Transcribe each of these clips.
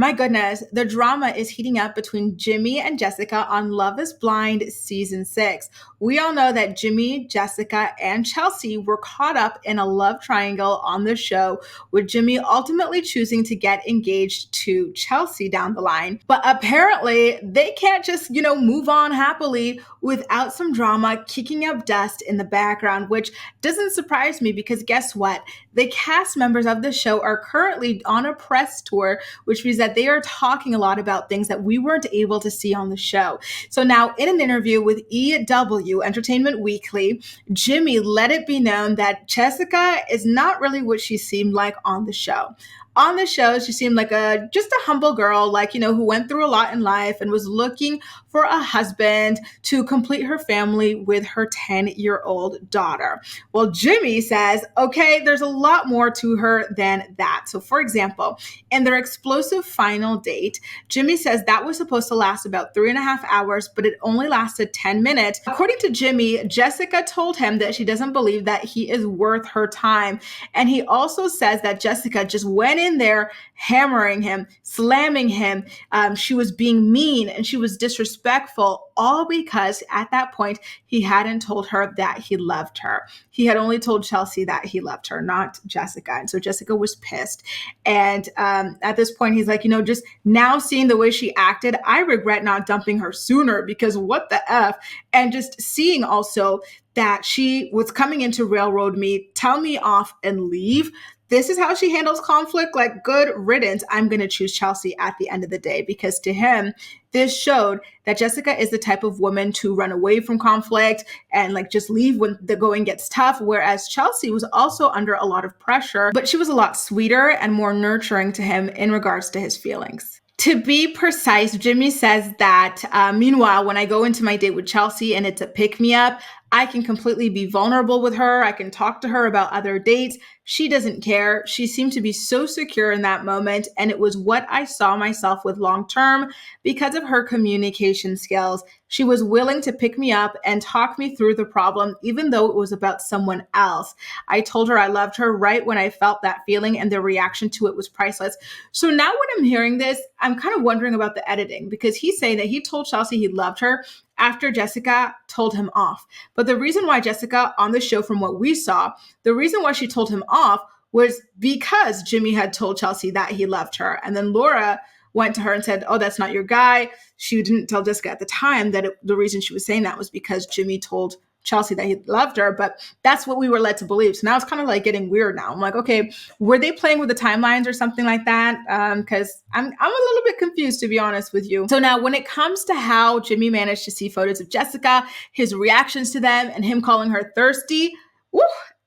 My goodness, the drama is heating up between Jimmy and Jessica on Love is Blind season 6. We all know that Jimmy, Jessica, and Chelsea were caught up in a love triangle on the show, with Jimmy ultimately choosing to get engaged to Chelsea down the line. But apparently, they can't just, move on happily without some drama kicking up dust in the background, which doesn't surprise me because guess what? The cast members of the show are currently on a press tour, which means that they are talking a lot about things that we weren't able to see on the show. So now, in an interview with EW Entertainment Weekly, Jimmy let it be known that Jessica is not really what she seemed like on the show. On the show, she seemed like just a humble girl, like, who went through a lot in life and was looking for a husband to complete her family with her 10-year-old daughter. Well, Jimmy says, okay, there's a lot more to her than that. So, for example, in their explosive final date, Jimmy says that was supposed to last about 3.5 hours, but it only lasted 10 minutes. According to Jimmy, Jessica told him that she doesn't believe that he is worth her time. And he also says that Jessica just went in there hammering him, slamming him. She was being mean and she was disrespectful, all because at that point he hadn't told her that he loved her. He had only told Chelsea that he loved her, not Jessica. And so Jessica was pissed. And at this point, he's like, just now seeing the way she acted, I regret not dumping her sooner because what the F? And just seeing also that she was coming in to railroad me, tell me off and leave. This is how she handles conflict. Like, good riddance. I'm going to choose Chelsea at the end of the day because to him, this showed that Jessica is the type of woman to run away from conflict and like just leave when the going gets tough. Whereas Chelsea was also under a lot of pressure, but she was a lot sweeter and more nurturing to him in regards to his feelings. To be precise, Jimmy says that, meanwhile, when I go into my date with Chelsea and it's a pick me up, I can completely be vulnerable with her. I can talk to her about other dates. She doesn't care. She seemed to be so secure in that moment. And it was what I saw myself with long term because of her communication skills. She was willing to pick me up and talk me through the problem, even though it was about someone else. I told her I loved her right when I felt that feeling, and the reaction to it was priceless. So now when I'm hearing this, I'm kind of wondering about the editing because he's saying that he told Chelsea he loved her after Jessica told him off. But the reason why Jessica on the show, from what we saw, the reason why she told him off was because Jimmy had told Chelsea that he loved her. And then Laura went to her and said, oh, that's not your guy. She didn't tell Jessica at the time that the reason she was saying that was because Jimmy told Chelsea that he loved her, but that's what we were led to believe. So now it's kind of like getting weird now. I'm like, okay, were they playing with the timelines or something like that? Because I'm a little bit confused, to be honest with you. So now when it comes to how Jimmy managed to see photos of Jessica, his reactions to them, and him calling her thirsty, woo,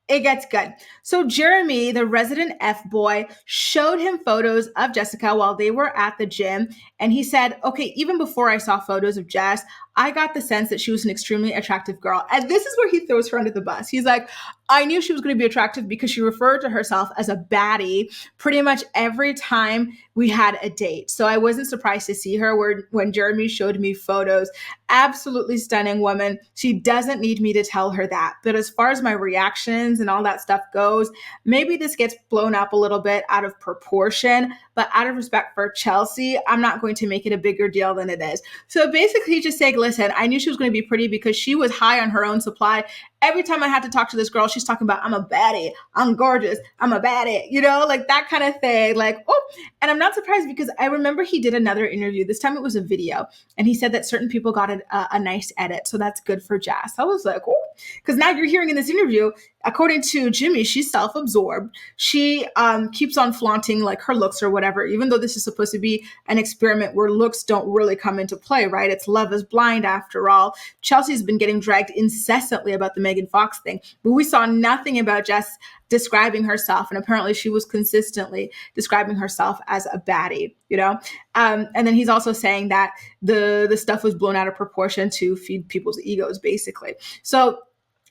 it gets good. So Jeremy, the resident F-boy, showed him photos of Jessica while they were at the gym. And he said, okay, even before I saw photos of Jess, I got the sense that she was an extremely attractive girl. And this is where he throws her under the bus. He's like, I knew she was going to be attractive because she referred to herself as a baddie pretty much every time we had a date. So I wasn't surprised to see her when Jeremy showed me photos. Absolutely stunning woman. She doesn't need me to tell her that. But as far as my reactions and all that stuff goes, maybe this gets blown up a little bit out of proportion. But out of respect for Chelsea, I'm not going to make it a bigger deal than it is. So basically just saying, listen, I knew she was going to be pretty because she was high on her own supply. Every time I had to talk to this girl, she's talking about, I'm a baddie, I'm gorgeous, I'm a baddie, like that kind of thing. Like, oh, and I'm not surprised because I remember he did another interview. This time it was a video. And he said that certain people got a nice edit. So that's good for Jazz. I was like, oh, because now you're hearing in this interview, according to Jimmy, she's self-absorbed. She keeps on flaunting like her looks or whatever, even though this is supposed to be an experiment where looks don't really come into play, right? It's Love is Blind after all. Chelsea's been getting dragged incessantly about the Megan Fox thing, but we saw nothing about Jess describing herself. And apparently she was consistently describing herself as a baddie, And then he's also saying that the stuff was blown out of proportion to feed people's egos, basically. So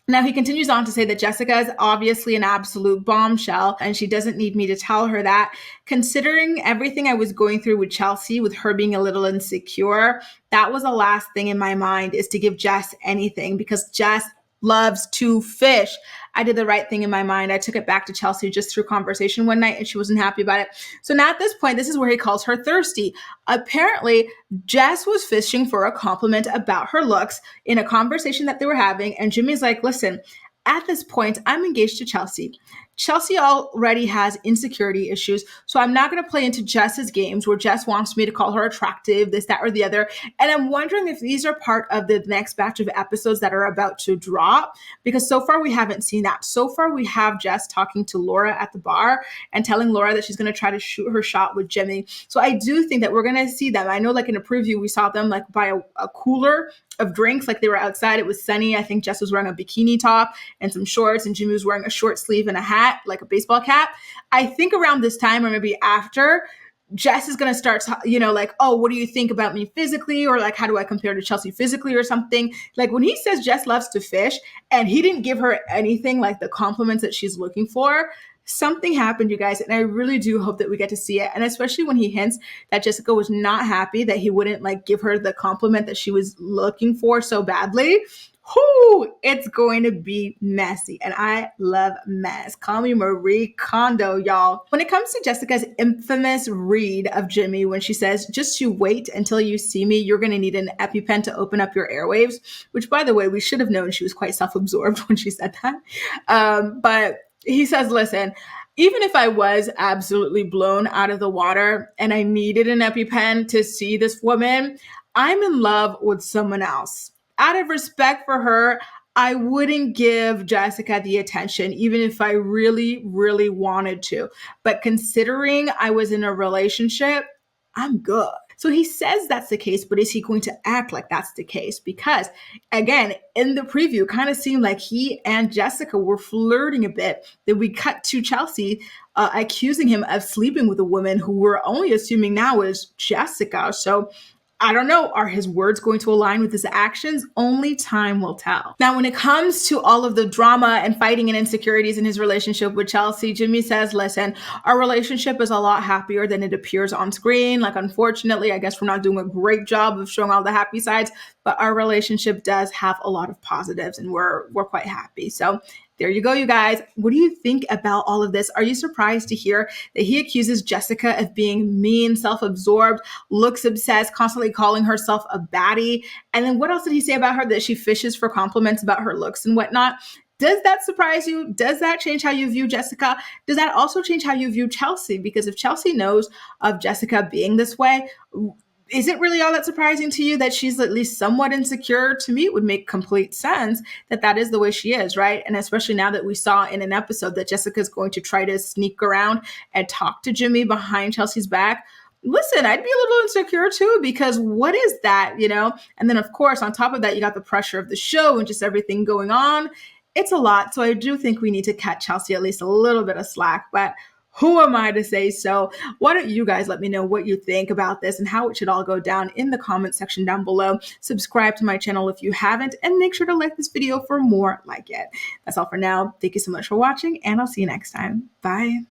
now he continues on to say that Jessica is obviously an absolute bombshell and she doesn't need me to tell her that. Considering everything I was going through with Chelsea, with her being a little insecure, that was the last thing in my mind is to give Jess anything because Jess loves to fish. I did the right thing in my mind. I took it back to Chelsea just through conversation one night and she wasn't happy about it. So now at this point, this is where he calls her thirsty. Apparently, Jess was fishing for a compliment about her looks in a conversation that they were having. And Jimmy's like, listen, at this point, I'm engaged to Chelsea. Chelsea already has insecurity issues, so I'm not going to play into Jess's games where Jess wants me to call her attractive, this, that, or the other. And I'm wondering if these are part of the next batch of episodes that are about to drop, because so far we haven't seen that. So far we have Jess talking to Laura at the bar and telling Laura that she's going to try to shoot her shot with Jimmy. So I do think that we're going to see them. I know like in a preview, we saw them like by a cooler of drinks, like they were outside. It was sunny. I think Jess was wearing a bikini top and some shorts, and Jimmy was wearing a short sleeve and a hat, like a baseball cap. I think around this time, or maybe after, Jess is going to start, like, oh, what do you think about me physically? Or like, how do I compare to Chelsea physically or something? Like when he says Jess loves to fish and he didn't give her anything like the compliments that she's looking for, something happened, you guys. And I really do hope that we get to see it. And especially when he hints that Jessica was not happy that he wouldn't like give her the compliment that she was looking for so badly. Whoo, it's going to be messy. And I love mess. Call me Marie Kondo, y'all. When it comes to Jessica's infamous read of Jimmy, when she says, just you wait until you see me, you're going to need an EpiPen to open up your airwaves, which by the way, we should have known she was quite self-absorbed when she said that. But he says, listen, even if I was absolutely blown out of the water and I needed an EpiPen to see this woman, I'm in love with someone else. Out of respect for her, I wouldn't give Jessica the attention, even if I really, really wanted to. But considering I was in a relationship, I'm good. So he says that's the case, but is he going to act like that's the case? Because again, in the preview, kind of seemed like he and Jessica were flirting a bit. Then we cut to Chelsea accusing him of sleeping with a woman who we're only assuming now is Jessica. So I don't know. Are his words going to align with his actions? Only time will tell. Now, when it comes to all of the drama and fighting and insecurities in his relationship with Chelsea, Jimmy says, listen, our relationship is a lot happier than it appears on screen. Like, unfortunately, I guess we're not doing a great job of showing all the happy sides, but our relationship does have a lot of positives and we're quite happy. So there you go, you guys. What do you think about all of this? Are you surprised to hear that he accuses Jessica of being mean, self-absorbed, looks obsessed, constantly calling herself a baddie? And then what else did he say about her? That she fishes for compliments about her looks and whatnot. Does that surprise you? Does that change how you view Jessica? Does that also change how you view Chelsea? Because if Chelsea knows of Jessica being this way, is it really all that surprising to you that she's at least somewhat insecure? To me, it would make complete sense that that is the way she is, right? And especially now that we saw in an episode that Jessica's going to try to sneak around and talk to Jimmy behind Chelsea's back. Listen, I'd be a little insecure too, because what is that, And then, of course, on top of that, you got the pressure of the show and just everything going on. It's a lot. So I do think we need to cut Chelsea at least a little bit of slack, but who am I to say so? Why don't you guys let me know what you think about this and how it should all go down in the comment section down below. Subscribe to my channel if you haven't, and make sure to like this video for more like it. That's all for now. Thank you so much for watching, and I'll see you next time. Bye.